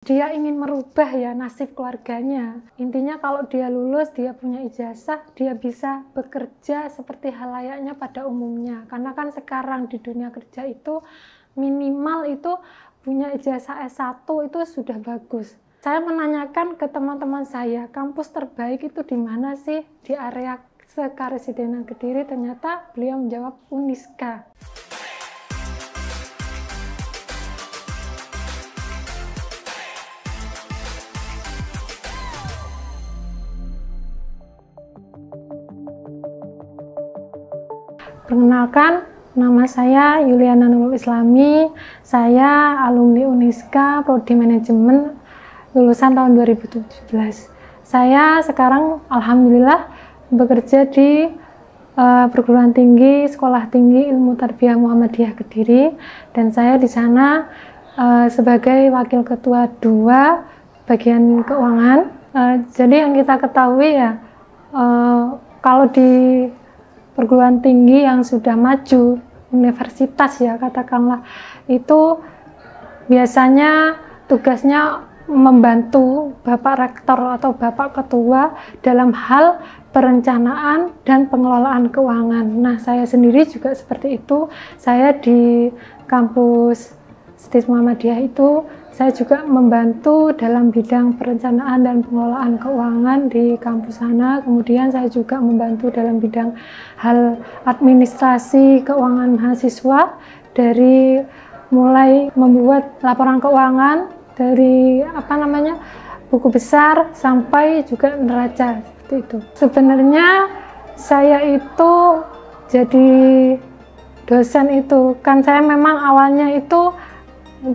Dia ingin merubah ya nasib keluarganya. Intinya kalau dia lulus, dia punya ijazah, dia bisa bekerja seperti halayaknya pada umumnya. Karena kan sekarang di dunia kerja itu minimal itu punya ijazah S1 itu sudah bagus. Saya menanyakan ke teman-teman saya, kampus terbaik itu di mana sih di area Sekaresidenan Kediri? Ternyata beliau menjawab Uniska. Perkenalkan, nama saya Yuliana Nurul Islami. Saya alumni Uniska, Prodi Manajemen, lulusan tahun 2017. Saya sekarang alhamdulillah bekerja di perguruan tinggi Sekolah Tinggi Ilmu Tarbiyah Muhammadiyah Kediri, dan saya di sana sebagai Wakil Ketua 2 bagian keuangan. Jadi yang kita ketahui ya, kalau di perguruan tinggi yang sudah maju, universitas ya katakanlah, itu biasanya tugasnya membantu Bapak Rektor atau Bapak Ketua dalam hal perencanaan dan pengelolaan keuangan. Nah, saya sendiri juga seperti itu. Saya di kampus STIS Muhammadiyah itu saya juga membantu dalam bidang perencanaan dan pengelolaan keuangan di kampus sana. Kemudian saya juga membantu dalam bidang hal administrasi keuangan mahasiswa, dari mulai membuat laporan keuangan dari buku besar sampai juga neraca, seperti itu. Sebenarnya saya itu jadi dosen itu kan, saya memang awalnya itu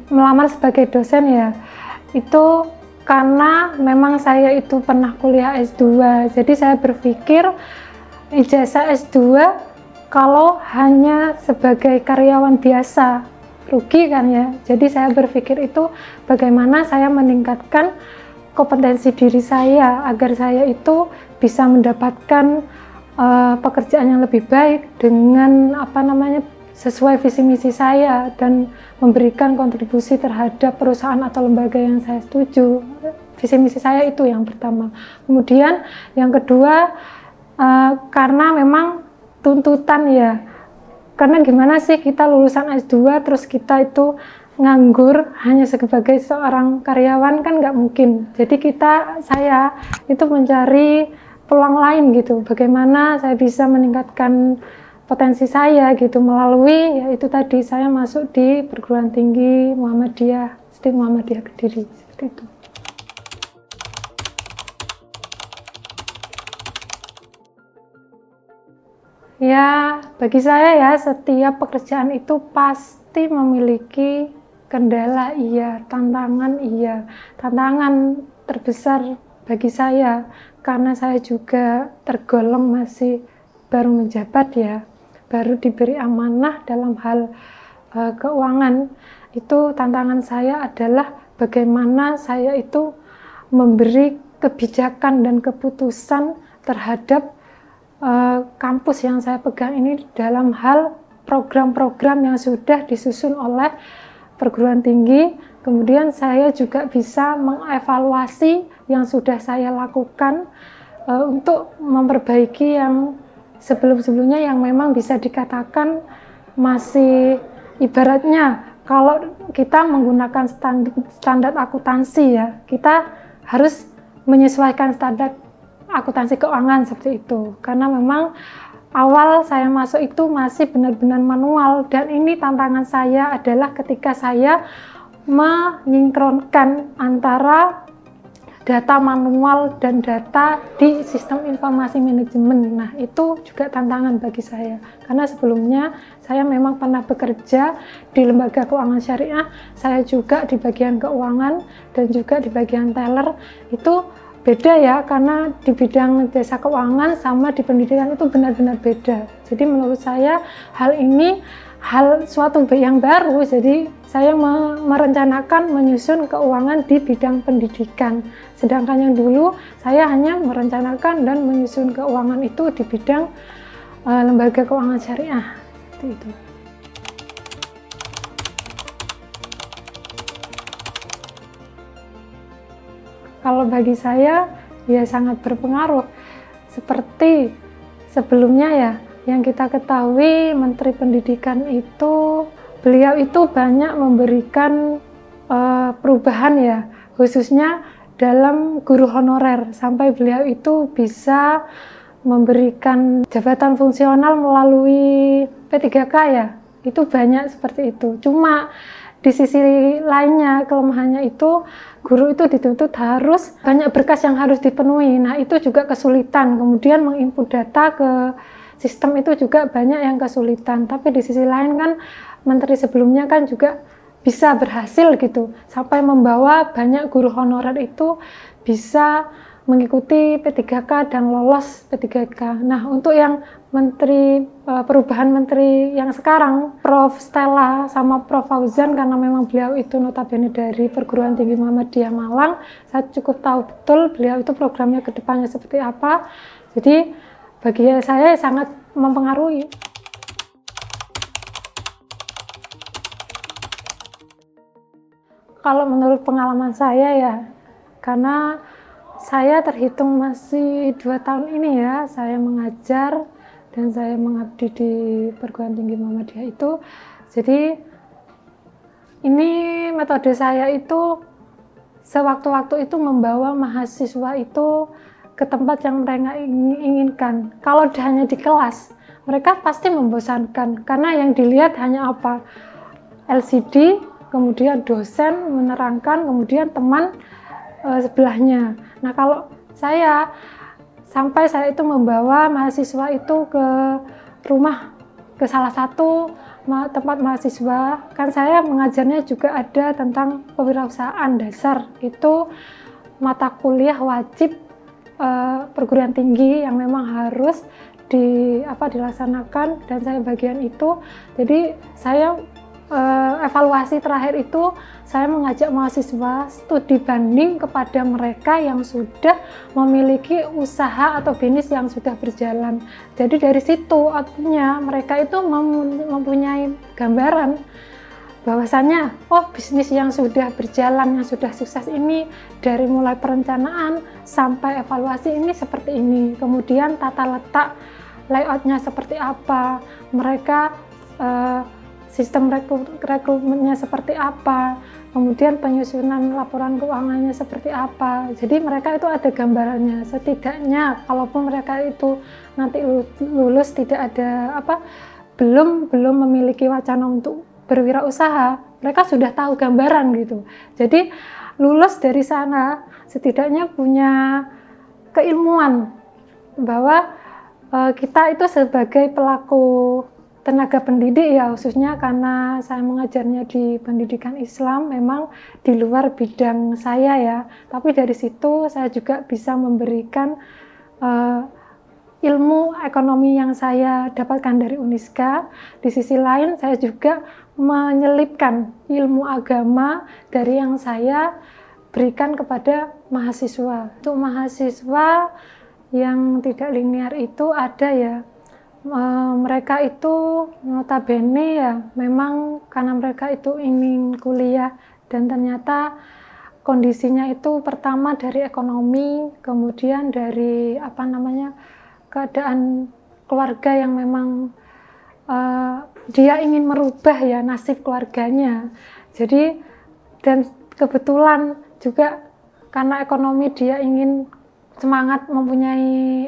melamar sebagai dosen ya, itu karena memang saya itu pernah kuliah S2. Jadi saya berpikir ijazah S2 kalau hanya sebagai karyawan biasa rugi kan ya. Jadi saya berpikir itu bagaimana saya meningkatkan kompetensi diri saya agar saya itu bisa mendapatkan pekerjaan yang lebih baik dengan sesuai visi misi saya dan memberikan kontribusi terhadap perusahaan atau lembaga yang saya setuju. Visi misi saya itu yang pertama. Kemudian yang kedua, karena memang tuntutan ya, karena gimana sih kita lulusan S2 terus kita itu nganggur hanya sebagai seorang karyawan, kan nggak mungkin. Jadi saya itu mencari peluang lain gitu, bagaimana saya bisa meningkatkan potensi saya gitu melalui yaitu tadi saya masuk di perguruan tinggi Muhammadiyah, STIS Muhammadiyah Kediri, seperti itu. Ya, bagi saya ya, setiap pekerjaan itu pasti memiliki kendala iya, tantangan iya. Tantangan terbesar bagi saya karena saya juga tergolong masih baru menjabat ya, baru diberi amanah dalam hal keuangan. Itu tantangan saya adalah bagaimana saya itu memberi kebijakan dan keputusan terhadap kampus yang saya pegang ini dalam hal program-program yang sudah disusun oleh perguruan tinggi. Kemudian saya juga bisa mengevaluasi yang sudah saya lakukan untuk memperbaiki yang sebelum-sebelumnya yang memang bisa dikatakan masih, ibaratnya kalau kita menggunakan standar akuntansi ya, kita harus menyesuaikan standar akuntansi keuangan seperti itu. Karena memang awal saya masuk itu masih benar-benar manual, dan ini tantangan saya adalah ketika saya menyinkronkan antara data manual dan data di sistem informasi manajemen. Nah, itu juga tantangan bagi saya. Karena sebelumnya saya memang pernah bekerja di lembaga keuangan syariah, saya juga di bagian keuangan dan juga di bagian teller. Itu beda ya, karena di bidang jasa keuangan sama di pendidikan itu benar-benar beda. Jadi menurut saya hal ini suatu yang baru. Jadi saya merencanakan menyusun keuangan di bidang pendidikan, sedangkan yang dulu saya hanya merencanakan dan menyusun keuangan itu di bidang lembaga keuangan syariah, seperti itu. Kalau bagi saya ya sangat berpengaruh. Seperti sebelumnya ya, yang kita ketahui Menteri Pendidikan itu, beliau itu banyak memberikan perubahan ya, khususnya dalam guru honorer, sampai beliau itu bisa memberikan jabatan fungsional melalui P3K ya, itu banyak seperti itu. Cuma di sisi lainnya, kelemahannya itu guru itu dituntut harus banyak berkas yang harus dipenuhi. Nah, itu juga kesulitan. Kemudian menginput data ke sistem itu juga banyak yang kesulitan. Tapi di sisi lain kan menteri sebelumnya kan juga bisa berhasil gitu, sampai membawa banyak guru honorer itu bisa mengikuti P3K dan lolos P3K. Nah, untuk yang menteri perubahan menteri yang sekarang, Prof. Stella sama Prof. Fauzan, karena memang beliau itu notabene dari Perguruan Tinggi Muhammadiyah Malang, saya cukup tahu betul beliau itu programnya ke depannya seperti apa. Jadi bagi saya sangat mempengaruhi. Kalau menurut pengalaman saya ya, karena saya terhitung masih 2 tahun ini ya, saya mengajar dan saya mengabdi di Perguruan Tinggi Muhammadiyah itu. Jadi ini metode saya itu sewaktu-waktu itu membawa mahasiswa itu ke tempat yang mereka inginkan. Kalau hanya di kelas, mereka pasti membosankan karena yang dilihat hanya apa? LCD, kemudian dosen menerangkan, kemudian teman sebelahnya. Nah, kalau saya sampai saya itu membawa mahasiswa itu ke rumah, ke salah satu tempat mahasiswa, kan saya mengajarnya juga ada tentang kewirausahaan dasar, itu mata kuliah wajib perguruan tinggi yang memang harus dilaksanakan, dan saya bagian itu. Jadi saya evaluasi terakhir itu saya mengajak mahasiswa studi banding kepada mereka yang sudah memiliki usaha atau bisnis yang sudah berjalan. Jadi dari situ artinya mereka itu mempunyai gambaran bahwasannya, oh, bisnis yang sudah berjalan, yang sudah sukses ini dari mulai perencanaan sampai evaluasi ini seperti ini, kemudian tata letak layoutnya seperti apa, mereka sistem rekrutmennya seperti apa, kemudian penyusunan laporan keuangannya seperti apa. Jadi mereka itu ada gambarannya. Setidaknya kalaupun mereka itu nanti lulus tidak ada belum memiliki wacana untuk berwirausaha, mereka sudah tahu gambaran gitu. Jadi lulus dari sana setidaknya punya keilmuan bahwa kita itu sebagai pelaku tenaga pendidik ya, khususnya karena saya mengajarnya di pendidikan Islam, memang di luar bidang saya ya, tapi dari situ saya juga bisa memberikan ilmu ekonomi yang saya dapatkan dari Uniska. Di sisi lain saya juga menyelipkan ilmu agama dari yang saya berikan kepada mahasiswa. Untuk mahasiswa yang tidak linear itu ada ya, mereka itu notabene ya memang karena mereka itu ingin kuliah, dan ternyata kondisinya itu pertama dari ekonomi, kemudian dari keadaan keluarga yang memang dia ingin merubah ya nasib keluarganya. Jadi dan kebetulan juga karena ekonomi dia ingin semangat, mempunyai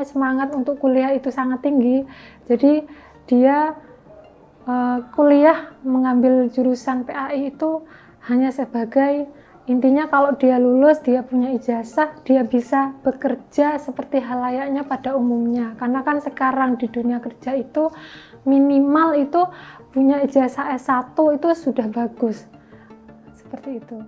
semangat untuk kuliah itu sangat tinggi. Jadi dia kuliah mengambil jurusan PAI itu hanya sebagai intinya kalau dia lulus, dia punya ijazah, dia bisa bekerja seperti halayaknya pada umumnya. Karena kan sekarang di dunia kerja itu minimal itu punya ijazah S1 itu sudah bagus. Seperti itu.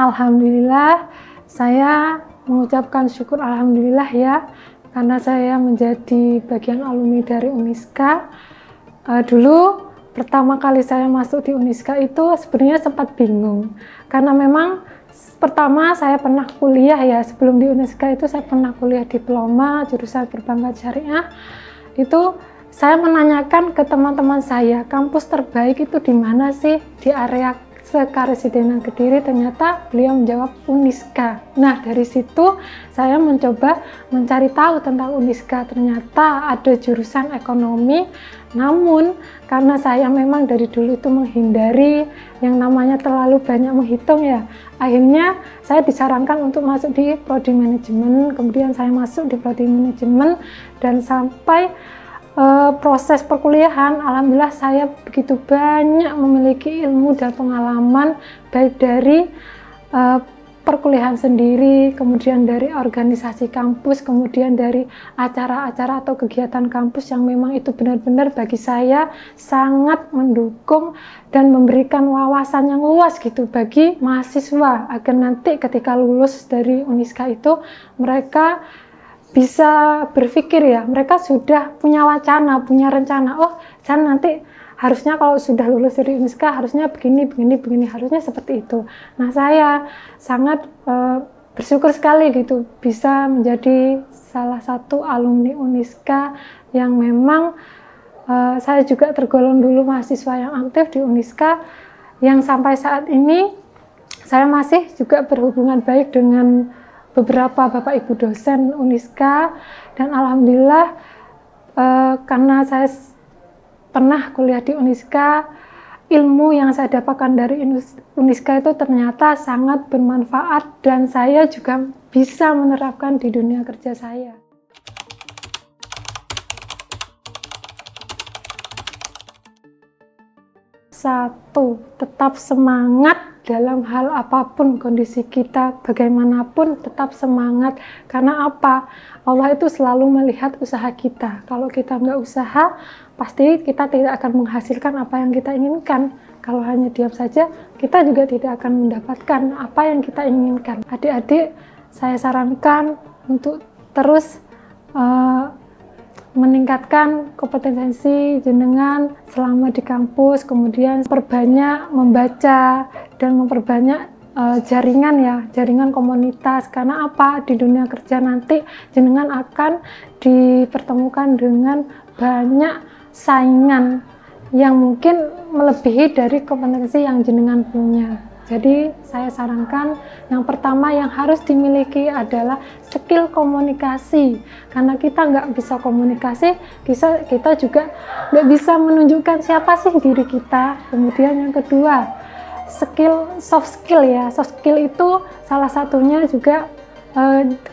Alhamdulillah, saya mengucapkan syukur alhamdulillah ya, karena saya menjadi bagian alumni dari Uniska. Dulu pertama kali saya masuk di Uniska itu sebenarnya sempat bingung, karena memang pertama saya pernah kuliah ya, sebelum di Uniska itu saya pernah kuliah diploma jurusan perbankan syariah. Itu saya menanyakan ke teman-teman saya, kampus terbaik itu di mana sih di area Sekaresidenan Kediri, ternyata beliau menjawab Uniska. Nah, dari situ saya mencoba mencari tahu tentang Uniska. Ternyata ada jurusan ekonomi, namun karena saya memang dari dulu itu menghindari yang namanya terlalu banyak menghitung ya, akhirnya saya disarankan untuk masuk di prodi manajemen. Kemudian saya masuk di prodi manajemen dan sampai proses perkuliahan, alhamdulillah saya begitu banyak memiliki ilmu dan pengalaman, baik dari perkuliahan sendiri, kemudian dari organisasi kampus, kemudian dari acara-acara atau kegiatan kampus yang memang itu benar-benar bagi saya sangat mendukung dan memberikan wawasan yang luas gitu bagi mahasiswa, agar nanti ketika lulus dari Uniska itu mereka bisa berpikir ya, mereka sudah punya wacana, punya rencana, oh saya nanti harusnya kalau sudah lulus dari Uniska harusnya begini, harusnya seperti itu. Nah, saya sangat bersyukur sekali gitu bisa menjadi salah satu alumni Uniska yang memang saya juga tergolong dulu mahasiswa yang aktif di Uniska, yang sampai saat ini saya masih juga berhubungan baik dengan beberapa Bapak Ibu dosen Uniska, dan alhamdulillah karena saya pernah kuliah di Uniska, ilmu yang saya dapatkan dari Uniska itu ternyata sangat bermanfaat dan saya juga bisa menerapkan di dunia kerja saya. Satu, tetap semangat dalam hal apapun kondisi kita, bagaimanapun tetap semangat. Karena apa? Allah itu selalu melihat usaha kita. Kalau kita nggak usaha, pasti kita tidak akan menghasilkan apa yang kita inginkan. Kalau hanya diam saja, kita juga tidak akan mendapatkan apa yang kita inginkan. Adik-adik, saya sarankan untuk terus meningkatkan kompetensi jenengan selama di kampus, kemudian perbanyak membaca dan memperbanyak jaringan komunitas. Karena apa? Di dunia kerja nanti jenengan akan dipertemukan dengan banyak saingan yang mungkin melebihi dari kompetensi yang jenengan punya. Jadi saya sarankan yang pertama yang harus dimiliki adalah skill komunikasi. Karena kita nggak bisa komunikasi, kita juga nggak bisa menunjukkan siapa sih diri kita. Kemudian yang kedua, soft skill ya. Soft skill itu salah satunya juga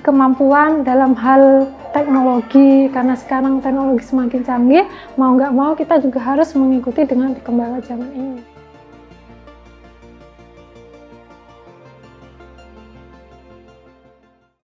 kemampuan dalam hal teknologi. Karena sekarang teknologi semakin canggih, mau nggak mau kita juga harus mengikuti dengan perkembangan zaman ini.